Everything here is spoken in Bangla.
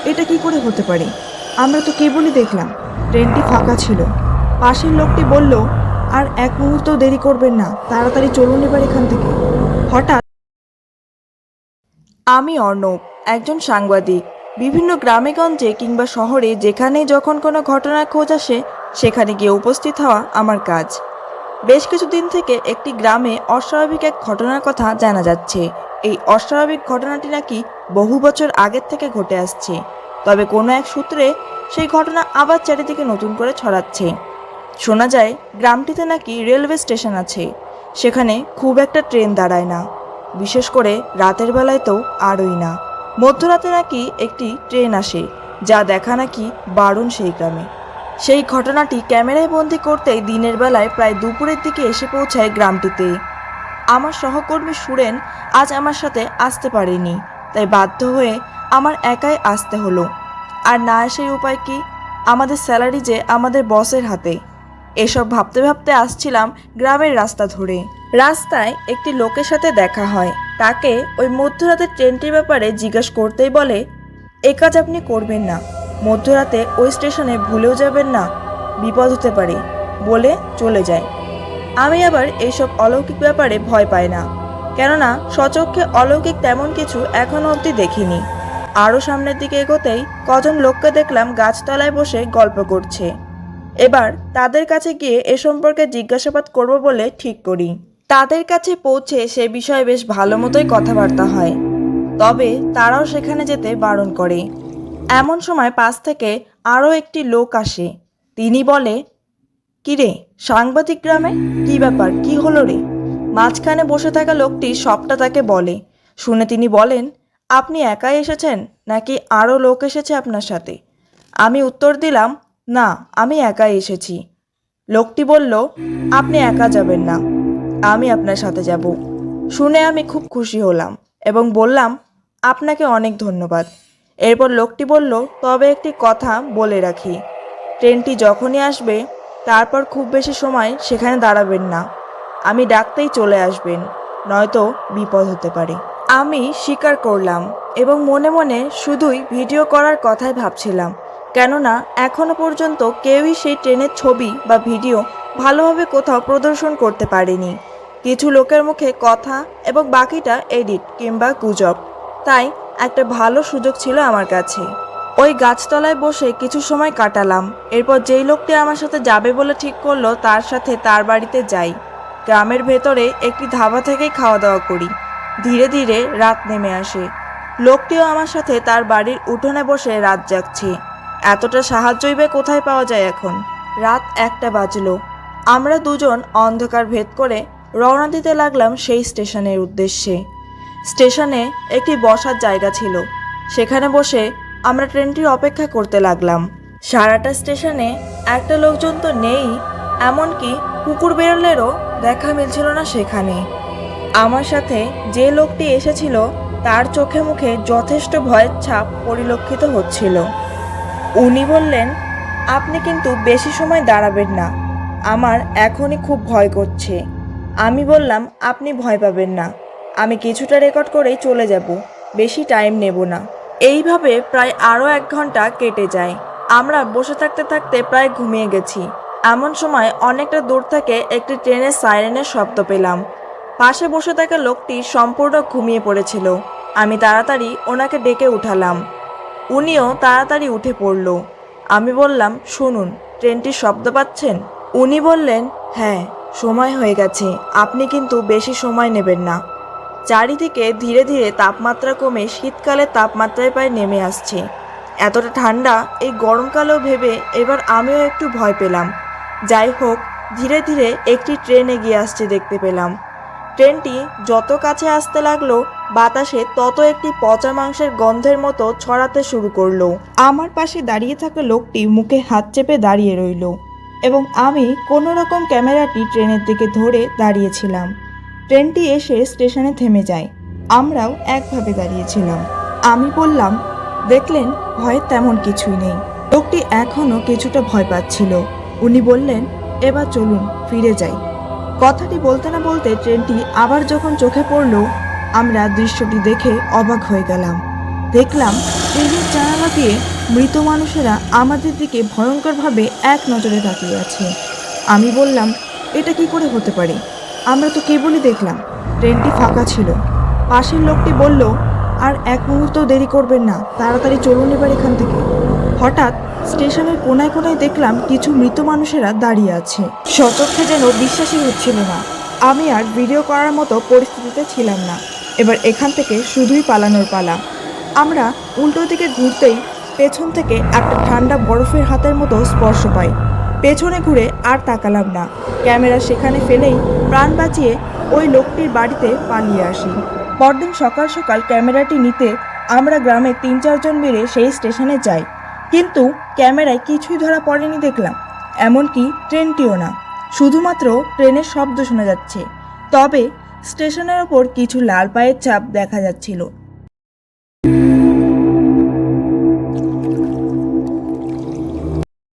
এটা কি করে হতে পারে? আমরা তো কেবলই দেখলাম ট্রেনটি ফাঁকা ছিল। পাশের লোকটি বলল, আর এক মুহূর্ত দেরি করবেন না, তাড়াতাড়ি চলুন এবার এখান থেকে। হঠাৎ আমি অর্ণব, একজন সাংবাদিক। বিভিন্ন গ্রামেগঞ্জে কিংবা শহরে যেখানেই যখন কোনো ঘটনার খোঁজ আসে সেখানে গিয়ে উপস্থিত হওয়া আমার কাজ। বেশ কিছুদিন থেকে একটি গ্রামে অস্বাভাবিক এক ঘটনার কথা জানা যাচ্ছে। এই অস্বাভাবিক ঘটনাটি নাকি বহু বছর আগের থেকে ঘটে আসছে, তবে কোনো এক সূত্রে সেই ঘটনা আবার চারিদিকে নতুন করে ছড়াচ্ছে। শোনা যায় গ্রামটিতে নাকি রেলওয়ে স্টেশন আছে, সেখানে খুব একটা ট্রেন দাঁড়ায় না, বিশেষ করে রাতের বেলায় তো আরই না। মধ্যরাতে নাকি একটি ট্রেন আসে, যা দেখা নাকি বারণ সেই গ্রামে। সেই ঘটনাটি ক্যামেরায় বন্দি করতেই দিনের বেলায় প্রায় দুপুরের দিকে এসে পৌঁছায় গ্রামটিতে। আমার সহকর্মী সুরেন আজ আমার সাথে আসতে পারেনি, তাই বাধ্য হয়ে আমার একাই আসতে হলো। আর না এসে উপায় কি? আমাদের স্যালারি যে আমাদের বসের হাতে। এসব ভাবতে ভাবতে আসছিলাম গ্রামের রাস্তা ধরে। রাস্তায় একটি লোকের সাথে দেখা হয়। তাকে ওই মধ্যরাতের ট্রেনটির ব্যাপারে জিজ্ঞাসা করতেই বলে, এ কাজ আপনি করবেন না, মধ্যরাতে ওই স্টেশনে ভুলেও যাবেন না, বিপদ হতে পারে, বলে চলে যায়। আমি আবার এইসব অলৌকিক ব্যাপারে ভয় পাই না, কেননা সচক্ষে অলৌকিক তেমন কিছু এখনো অবধি দেখিনি। আরও সামনের দিকে এগোতেই কজন লোককে দেখলাম গাছতলায় বসে গল্প করছে। এবার তাদের কাছে গিয়ে এ সম্পর্কে জিজ্ঞাসাবাদ করব বলে ঠিক করি। তাদের কাছে পৌঁছে সে বিষয়ে বেশ ভালো মতোই কথাবার্তা হয়, তবে তারাও সেখানে যেতে বারণ করে। এমন সময় পাশ থেকে আরও একটি লোক আসে। তিনি বলে, কিরে সাংবাদিক গ্রামে, কি ব্যাপার, কি হলো রে? মাঝখানে বসে থাকা লোকটি সবটা তাকে বলে। শুনে তিনি বলেন, আপনি একাই এসেছেন নাকি আরও লোক এসেছে আপনার সাথে? আমি উত্তর দিলাম, না, আমি একাই এসেছি। লোকটি বলল, আপনি একা যাবেন না, আমি আপনার সাথে যাব। শুনে আমি খুব খুশি হলাম এবং বললাম, আপনাকে অনেক ধন্যবাদ। এরপর লোকটি বলল, তবে একটি কথা বলে রাখি, ট্রেনটি যখনই আসবে তারপর খুব বেশি সময় সেখানে দাঁড়াবেন না, আমি ডাকতেই চলে আসবেন, নয়তো বিপদ হতে পারে। আমি স্বীকার করলাম এবং মনে মনে শুধুই ভিডিও করার কথাই ভাবছিলাম, কেননা এখনো পর্যন্ত কেউই সেই ট্রেনের ছবি বা ভিডিও ভালোভাবে কোথাও প্রদর্শন করতে পারেনি। কিছু লোকের মুখে কথা এবং বাকিটা এডিট কিংবা গুজব। তাই একটা ভালো সুযোগ ছিল আমার কাছে। ওই গাছতলায় বসে কিছু সময় কাটালাম। এরপর যেই লোকটি আমার সাথে যাবে বলে ঠিক করলো তার সাথে তার বাড়িতে যাই। গ্রামের ভেতরে একটি ধাবা থেকেই খাওয়া দাওয়া করি। ধীরে ধীরে রাত নেমে আসে। লোকটিও আমার সাথে তার বাড়ির উঠোনে বসে রাত জাগছে। এতটা সাহায্যই বা কোথায় পাওয়া যায় এখন? রাত 1টা বাজলো। আমরা দুজন অন্ধকার ভেদ করে রওনা দিতে লাগলাম সেই স্টেশনের উদ্দেশ্যে। স্টেশনে একটি বসার জায়গা ছিল, সেখানে বসে আমরা ট্রেনটির অপেক্ষা করতে লাগলাম। সারাটা স্টেশনে একটা লোকজন তো নেই, এমনকি কুকুর বেড়ালেরও দেখা মিলছিল না সেখানে। আমার সাথে যে লোকটি এসেছিল তার চোখে মুখে যথেষ্ট ভয়ের ছাপ পরিলক্ষিত হচ্ছিল। উনি বললেন, আপনি কিন্তু বেশি সময় দাঁড়াবেন না, আমার এখনই খুব ভয় করছে। আমি বললাম, আপনি ভয় পাবেন না, আমি কিছুটা রেকর্ড করেই চলে যাব, বেশি টাইম নেব না। এইভাবে প্রায় আরও 1 ঘন্টা কেটে যায়। আমরা বসে থাকতে থাকতে প্রায় ঘুমিয়ে গেছি। এমন সময় অনেকটা দূর থেকে একটি ট্রেনের সাইরেনের শব্দ পেলাম। পাশে বসে থাকা লোকটি সম্পূর্ণ ঘুমিয়ে পড়েছিল। আমি তাড়াতাড়ি ওনাকে ডেকে উঠালাম। উনিও তাড়াতাড়ি উঠে পড়ল। আমি বললাম, শুনুন, ট্রেনটির শব্দ পাচ্ছেন? উনি বললেন, হ্যাঁ, সময় হয়ে গেছে, আপনি কিন্তু বেশি সময় নেবেন না। চারিদিকে ধীরে ধীরে তাপমাত্রা কমে শীতকালের তাপমাত্রায় প্রায় নেমে আসছে। এতটা ঠান্ডা এই গরমকালেও ভেবে এবার আমিও একটু ভয় পেলাম। যাই হোক, ধীরে ধীরে একটি ট্রেন এগিয়ে আসছে দেখতে পেলাম। ট্রেনটি যত কাছে আসতে লাগলো বাতাসে তত একটি পচা মাংসের গন্ধের মতো ছড়াতে শুরু করলো। আমার পাশে দাঁড়িয়ে থাকা লোকটি মুখে হাত চেপে দাঁড়িয়ে রইল এবং আমি কোনো রকম ক্যামেরাটি ট্রেনের দিকে ধরে দাঁড়িয়েছিলাম। ট্রেনটি এসে স্টেশনে থেমে যায়। আমরাও একভাবে দাঁড়িয়েছিলাম। আমি বললাম, দেখলেন, ভয়ের তেমন কিছুই নেই। লোকটি এখনও কিছুটা ভয় পাচ্ছিল। উনি বললেন, এবার চলুন ফিরে যাই। কথাটি বলতে না বলতে ট্রেনটি আবার যখন চোখে পড়ল, আমরা দৃশ্যটি দেখে অবাক হয়ে গেলাম। দেখলাম ট্রেনের জানালা দিয়ে মৃত মানুষেরা আমাদের দিকে ভয়ঙ্করভাবে এক নজরে তাকিয়ে আছে। আমি বললাম, এটা কি করে হতে পারে? আমরা তো কেবলই দেখলাম ট্রেনটি ফাঁকা ছিল। পাশের লোকটি বলল, আর এক মুহূর্ত দেরি করবেন না, তাড়াতাড়ি চলুন এবার এখান থেকে। হঠাৎ স্টেশনের কোনায় কোনায় দেখলাম কিছু মৃত মানুষেরা দাঁড়িয়ে আছে। স্বচক্ষে যেন বিশ্বাসই হচ্ছিল না। আমি আর ভিডিও করার মতো পরিস্থিতিতে ছিলাম না। এবার এখান থেকে শুধুই পালানোর পালা। আমরা উল্টো দিকে ঘুরতেই পেছন থেকে একটা ঠান্ডা বরফের হাতের মতো স্পর্শ পাই। পেছনে ঘুরে আর তাকালাম না। ক্যামেরা সেখানে ফেলেই প্রাণ বাঁচিয়ে ওই লোকটির বাড়িতে পালিয়ে আসি। পরদিন সকাল সকাল ক্যামেরাটি নিতে আমরা গ্রামে 3-4 জন মিলে সেই স্টেশনে যাই। কিন্তু ক্যামেরায় কিছুই ধরা পড়েনি দেখলাম। এমনকি ট্রেনটিও না, শুধুমাত্র ট্রেনের শব্দ শোনা যাচ্ছে। তবে স্টেশনের ওপর কিছু লাল পায়ের ছাপ দেখা যাচ্ছিল।